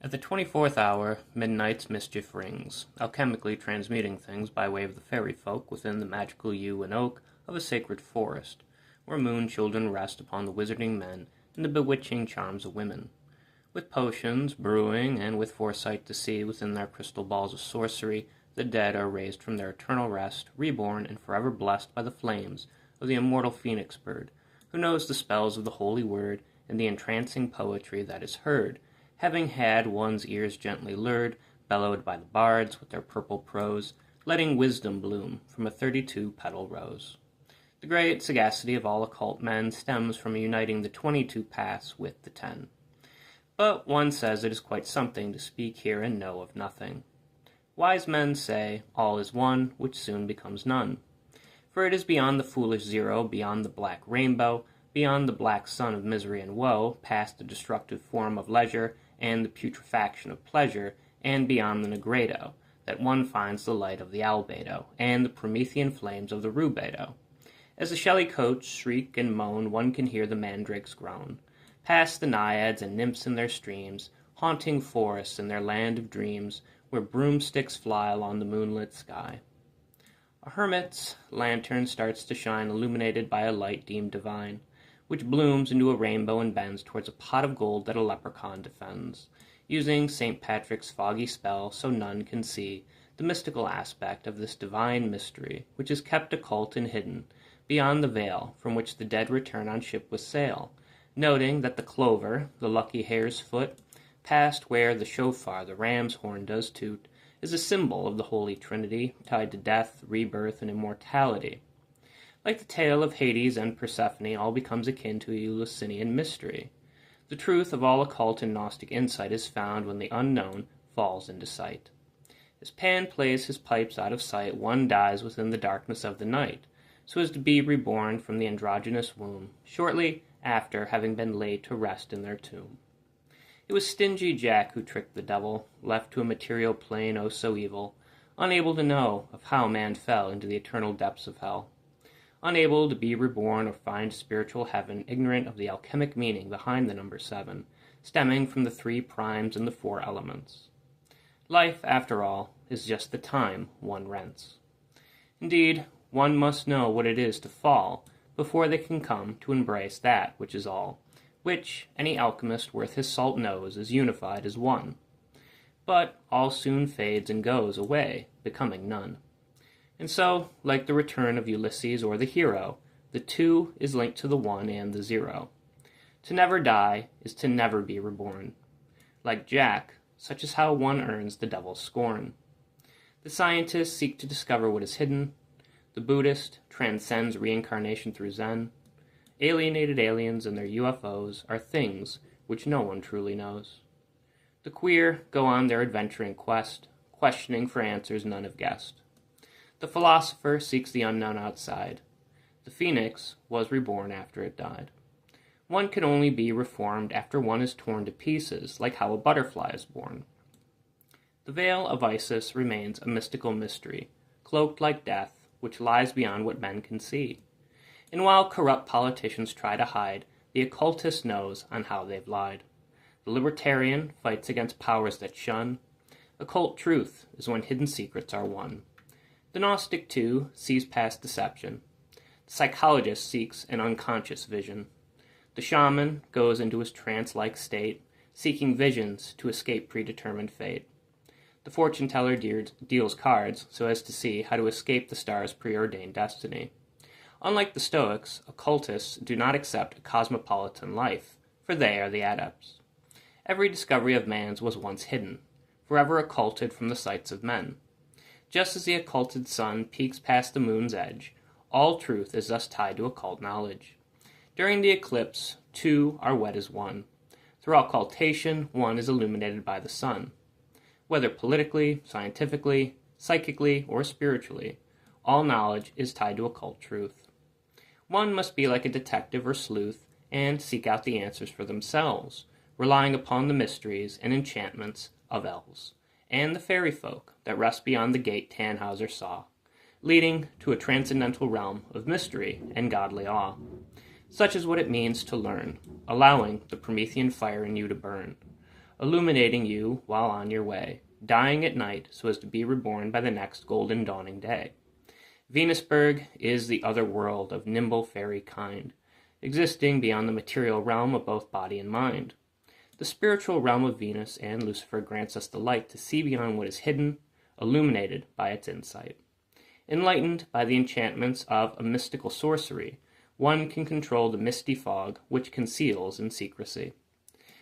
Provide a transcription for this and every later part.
At the 24th hour, midnight's mischief rings, alchemically transmuting things by way of the fairy folk within the magical yew and oak of a sacred forest, where moon children rest upon the wizarding men and the bewitching charms of women. With potions, brewing, and with foresight to see within their crystal balls of sorcery, the dead are raised from their eternal rest, reborn and forever blessed by the flames of the immortal phoenix bird, who knows the spells of the holy word and the entrancing poetry that is heard, having had one's ears gently lured, bellowed by the bards with their purple prose, letting wisdom bloom from a 32-petal rose. The great sagacity of all occult men stems from uniting the 22 paths with the 10. But one says it is quite something to speak here and know of nothing. Wise men say, all is one, which soon becomes none. For it is beyond the foolish zero, beyond the black rainbow, beyond the black sun of misery and woe, past the destructive form of leisure and the putrefaction of pleasure, and beyond the negredo, that one finds the light of the albedo, and the Promethean flames of the rubedo. As the shelly-coats shriek and moan, one can hear the mandrakes groan, past the naiads and nymphs in their streams, haunting forests in their land of dreams, where broomsticks fly along the moonlit sky. A hermit's lantern starts to shine, illuminated by a light deemed divine, which blooms into a rainbow and bends towards a pot of gold that a leprechaun defends, using St. Patrick's foggy spell so none can see the mystical aspect of this divine mystery, which is kept occult and hidden beyond the veil from which the dead return on ship with sail, noting that the clover, the lucky hare's foot, past where the shofar, the ram's horn, does toot, is a symbol of the Holy Trinity, tied to death, rebirth, and immortality. Like the tale of Hades and Persephone, all becomes akin to a Eleusinian mystery. The truth of all occult and Gnostic insight is found when the unknown falls into sight. As Pan plays his pipes out of sight, one dies within the darkness of the night, so as to be reborn from the androgynous womb, shortly after having been laid to rest in their tomb. It was stingy Jack who tricked the devil, left to a material plane oh so evil, unable to know of how man fell into the eternal depths of hell, unable to be reborn or find spiritual heaven, ignorant of the alchemic meaning behind the number 7, stemming from the 3 primes and the 4 elements. Life, after all, is just the time one rents. Indeed, one must know what it is to fall before they can come to embrace that which is all, which any alchemist worth his salt knows is unified as one. But all soon fades and goes away, becoming none. And so, like the return of Ulysses or the hero, the 2 is linked to the 1 and the 0. To never die is to never be reborn. Like Jack, such is how one earns the devil's scorn. The scientists seek to discover what is hidden. The Buddhist transcends reincarnation through Zen. Alienated aliens and their UFOs are things which no one truly knows. The queer go on their adventuring quest, questioning for answers none have guessed. The philosopher seeks the unknown outside. The phoenix was reborn after it died. One can only be reformed after one is torn to pieces, like how a butterfly is born. The veil of Isis remains a mystical mystery, cloaked like death, which lies beyond what men can see. And while corrupt politicians try to hide, the occultist knows on how they've lied. The libertarian fights against powers that shun. Occult truth is when hidden secrets are won. The Gnostic, too, sees past deception. The psychologist seeks an unconscious vision. The shaman goes into his trance-like state, seeking visions to escape predetermined fate. The fortune-teller deals cards so as to see how to escape the star's preordained destiny. Unlike the Stoics, occultists do not accept a cosmopolitan life, for they are the adepts. Every discovery of man's was once hidden, forever occulted from the sights of men. Just as the occulted sun peeks past the moon's edge, all truth is thus tied to occult knowledge. During the eclipse, 2 are wed as 1. Through occultation, 1 is illuminated by the sun. Whether politically, scientifically, psychically, or spiritually, all knowledge is tied to occult truth. One must be like a detective or sleuth and seek out the answers for themselves, relying upon the mysteries and enchantments of elves and the fairy folk that rest beyond the gate Tannhauser saw, leading to a transcendental realm of mystery and godly awe. Such is what it means to learn, allowing the Promethean fire in you to burn, illuminating you while on your way, dying at night so as to be reborn by the next golden dawning day. Venusberg is the other world of nimble fairy kind, existing beyond the material realm of both body and mind. The spiritual realm of Venus and Lucifer grants us the light to see beyond what is hidden, illuminated by its insight. Enlightened by the enchantments of a mystical sorcery, one can control the misty fog which conceals in secrecy.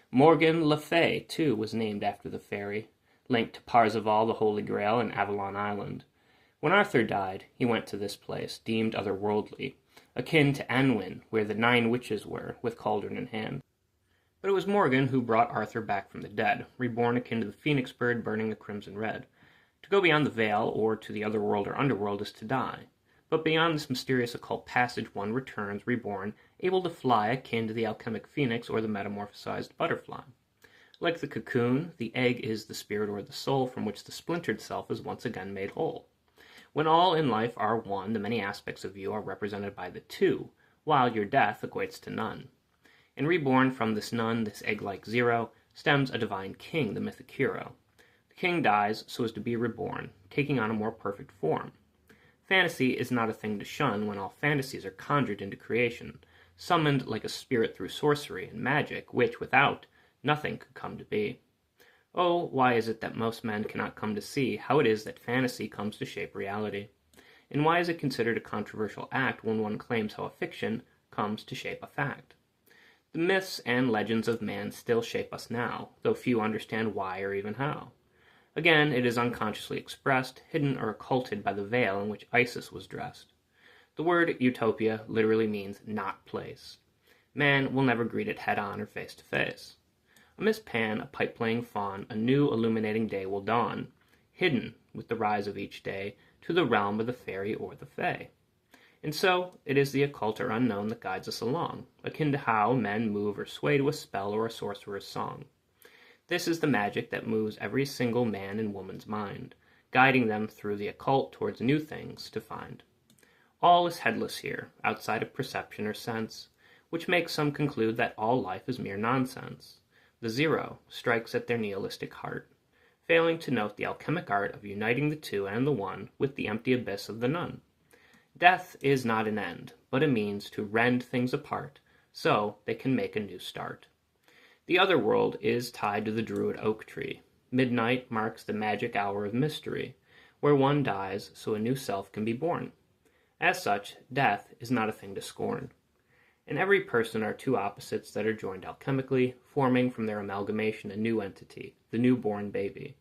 Morgan Le Fay, too, was named after the fairy, linked to Parzival, the Holy Grail, and Avalon Island. When Arthur died, he went to this place, deemed otherworldly, akin to Anwin, where the 9 witches were, with cauldron in hand. But it was Morgan who brought Arthur back from the dead, reborn akin to the phoenix bird burning a crimson red. To go beyond the veil, or to the other world or underworld, is to die. But beyond this mysterious occult passage one returns, reborn, able to fly akin to the alchemic phoenix or the metamorphosized butterfly. Like the cocoon, the egg is the spirit or the soul from which the splintered self is once again made whole. When all in life are one, the many aspects of you are represented by the two, while your death equates to none. And reborn from this none, this egg-like zero, stems a divine king, the mythic hero. The king dies so as to be reborn, taking on a more perfect form. Fantasy is not a thing to shun when all fantasies are conjured into creation, summoned like a spirit through sorcery and magic, which, without, nothing could come to be. Oh, why is it that most men cannot come to see how it is that fantasy comes to shape reality? And why is it considered a controversial act when one claims how a fiction comes to shape a fact? The myths and legends of man still shape us now, though few understand why or even how. Again, it is unconsciously expressed, hidden or occulted by the veil in which Isis was dressed. The word utopia literally means not place. Man will never greet it head-on or face-to-face. Amidst Pan, a pipe-playing faun, a new illuminating day will dawn, hidden with the rise of each day to the realm of the fairy or the fae. And so, it is the occult or unknown that guides us along, akin to how men move or sway to a spell or a sorcerer's song. This is the magic that moves every single man and woman's mind, guiding them through the occult towards new things to find. All is headless here, outside of perception or sense, which makes some conclude that all life is mere nonsense. The zero strikes at their nihilistic heart, failing to note the alchemic art of uniting the two and the one with the empty abyss of the none. Death is not an end, but a means to rend things apart, so they can make a new start. The other world is tied to the druid oak tree. Midnight marks the magic hour of mystery, where one dies so a new self can be born. As such, death is not a thing to scorn. In every person are two opposites that are joined alchemically, forming from their amalgamation a new entity, the newborn baby.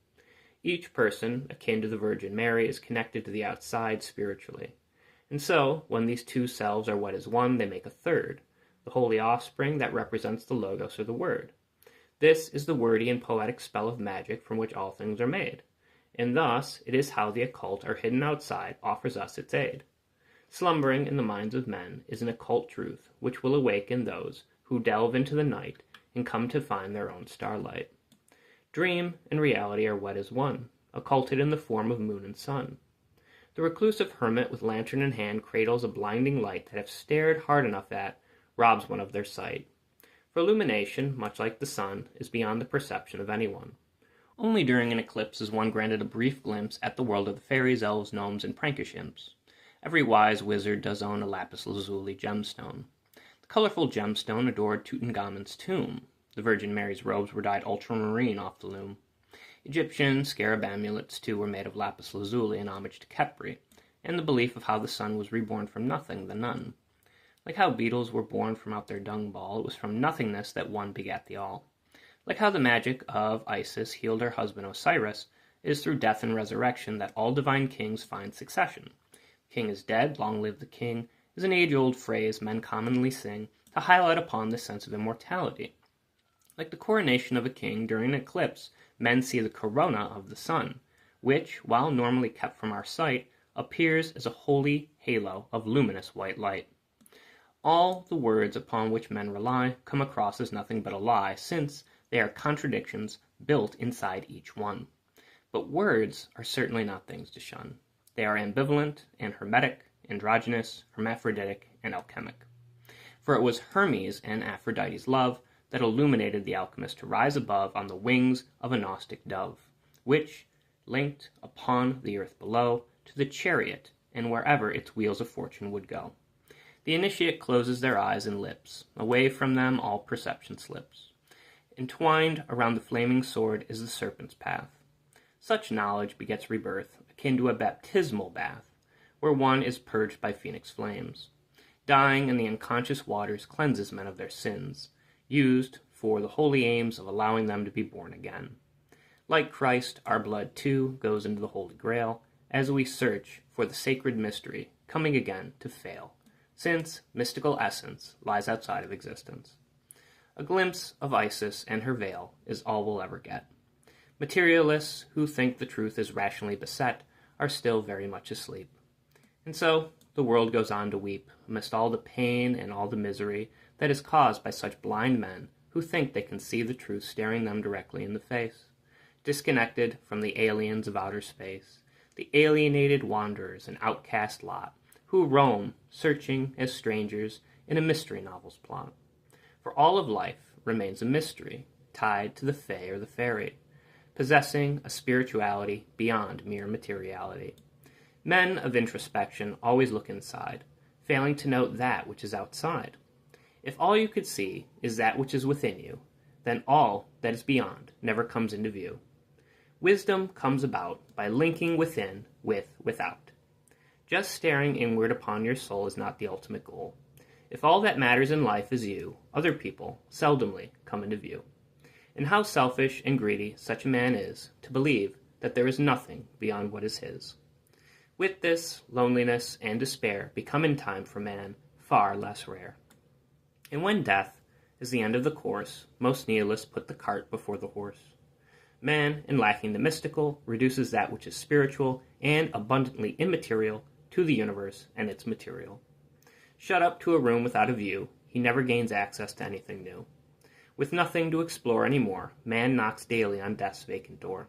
Each person, akin to the Virgin Mary, is connected to the outside spiritually. And so, when these two selves are what is one, they make a third, the holy offspring that represents the logos or the word. This is the wordy and poetic spell of magic from which all things are made, and thus it is how the occult or hidden outside offers us its aid. Slumbering in the minds of men is an occult truth which will awaken those who delve into the night and come to find their own starlight. Dream and reality are what is one, occulted in the form of moon and sun. The reclusive hermit with lantern in hand cradles a blinding light that if stared hard enough at, robs one of their sight. For illumination, much like the sun, is beyond the perception of anyone. Only during an eclipse is one granted a brief glimpse at the world of the fairies, elves, gnomes, and prankish imps. Every wise wizard does own a lapis lazuli gemstone. The colorful gemstone adored Tutankhamun's tomb. The Virgin Mary's robes were dyed ultramarine off the loom. Egyptian scarab amulets, too, were made of lapis lazuli in homage to Khepri, and the belief of how the sun was reborn from nothing, the nun. Like how beetles were born from out their dung ball, it was from nothingness that one begat the all. Like how the magic of Isis healed her husband Osiris, it is through death and resurrection that all divine kings find succession. The king is dead, long live the king, is an age-old phrase men commonly sing to highlight upon the sense of immortality. Like the coronation of a king during an eclipse, men see the corona of the sun, which, while normally kept from our sight, appears as a holy halo of luminous white light. All the words upon which men rely come across as nothing but a lie, since they are contradictions built inside each one. But words are certainly not things to shun. They are ambivalent and hermetic, androgynous, hermaphroditic, and alchemic. For it was Hermes and Aphrodite's love that illuminated the alchemist to rise above on the wings of a Gnostic dove, which linked upon the earth below to the chariot and wherever its wheels of fortune would go. The initiate closes their eyes and lips. Away from them all perception slips. Entwined around the flaming sword is the serpent's path. Such knowledge begets rebirth, akin to a baptismal bath, where one is purged by phoenix flames. Dying in the unconscious waters cleanses men of their sins, used for the holy aims of allowing them to be born again. Like Christ, our blood too goes into the Holy Grail, as we search for the sacred mystery, coming again to fail, since mystical essence lies outside of existence. A glimpse of Isis and her veil is all we'll ever get. Materialists who think the truth is rationally beset are still very much asleep. And so, the world goes on to weep amidst all the pain and all the misery that is caused by such blind men who think they can see the truth staring them directly in the face. Disconnected from the aliens of outer space, the alienated wanderers and outcast lot who roam, searching as strangers in a mystery novel's plot. For all of life remains a mystery, tied to the fae or the fairy, possessing a spirituality beyond mere materiality. Men of introspection always look inside, failing to note that which is outside. If all you could see is that which is within you, then all that is beyond never comes into view. Wisdom comes about by linking within with without. Just staring inward upon your soul is not the ultimate goal. If all that matters in life is you, other people seldomly come into view. And how selfish and greedy such a man is to believe that there is nothing beyond what is his. With this, loneliness and despair become in time for man far less rare. And when death is the end of the course, most nihilists put the cart before the horse. Man, in lacking the mystical, reduces that which is spiritual and abundantly immaterial to the universe and its material. Shut up to a room without a view, he never gains access to anything new. With nothing to explore anymore, man knocks daily on death's vacant door.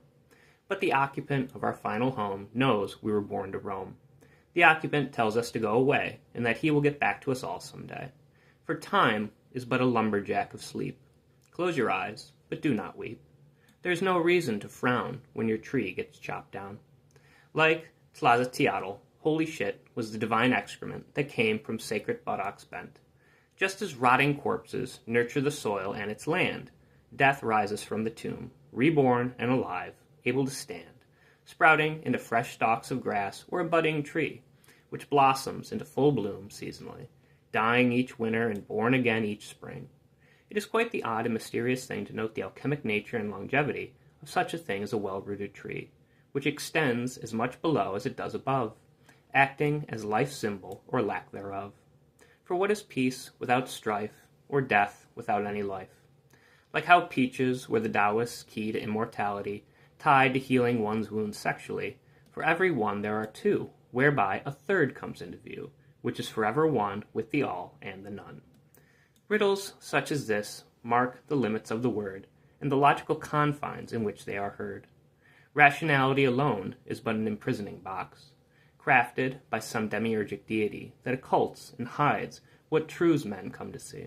But the occupant of our final home knows we were born to roam. The occupant tells us to go away, and that he will get back to us all someday. For time is but a lumberjack of sleep. Close your eyes, but do not weep. There is no reason to frown when your tree gets chopped down. Like Tlazatliotl, holy shit was the divine excrement that came from sacred buttocks bent. Just as rotting corpses nurture the soil and its land, death rises from the tomb, reborn and alive, able to stand, sprouting into fresh stalks of grass or a budding tree, which blossoms into full bloom seasonally, dying each winter and born again each spring. It is quite the odd and mysterious thing to note the alchemic nature and longevity of such a thing as a well-rooted tree, which extends as much below as it does above, acting as life's symbol or lack thereof. For what is peace without strife, or death without any life? Like how peaches were the Taoist's key to immortality, tied to healing one's wounds sexually, for every one there are two, whereby a third comes into view, which is forever one with the all and the none. Riddles such as this mark the limits of the word and the logical confines in which they are heard. Rationality alone is but an imprisoning box, crafted by some demiurgic deity that occults and hides what truths men come to see.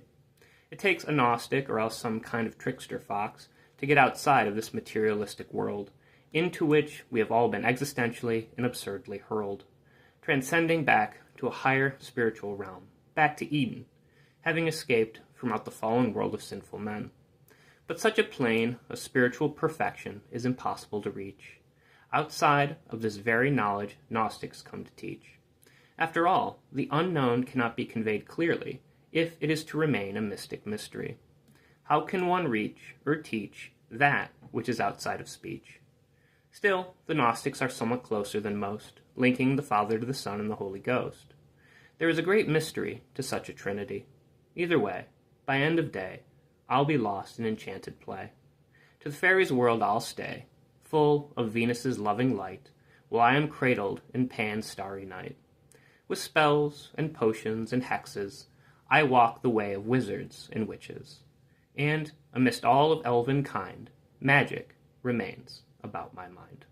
It takes a Gnostic or else some kind of trickster fox to get outside of this materialistic world, into which we have all been existentially and absurdly hurled, transcending back to a higher spiritual realm, back to Eden, having escaped from out the fallen world of sinful men. But such a plane of spiritual perfection is impossible to reach, outside of this very knowledge Gnostics come to teach. After all, the unknown cannot be conveyed clearly if it is to remain a mystic mystery. How can one reach or teach that which is outside of speech? Still, the Gnostics are somewhat closer than most, linking the Father to the Son and the Holy Ghost. There is a great mystery to such a trinity. Either way, by end of day, I'll be lost in enchanted play. To the fairies' world I'll stay, full of Venus's loving light, while I am cradled in Pan's starry night. With spells and potions and hexes, I walk the way of wizards and witches. And, amidst all of elven kind, magic remains about my mind.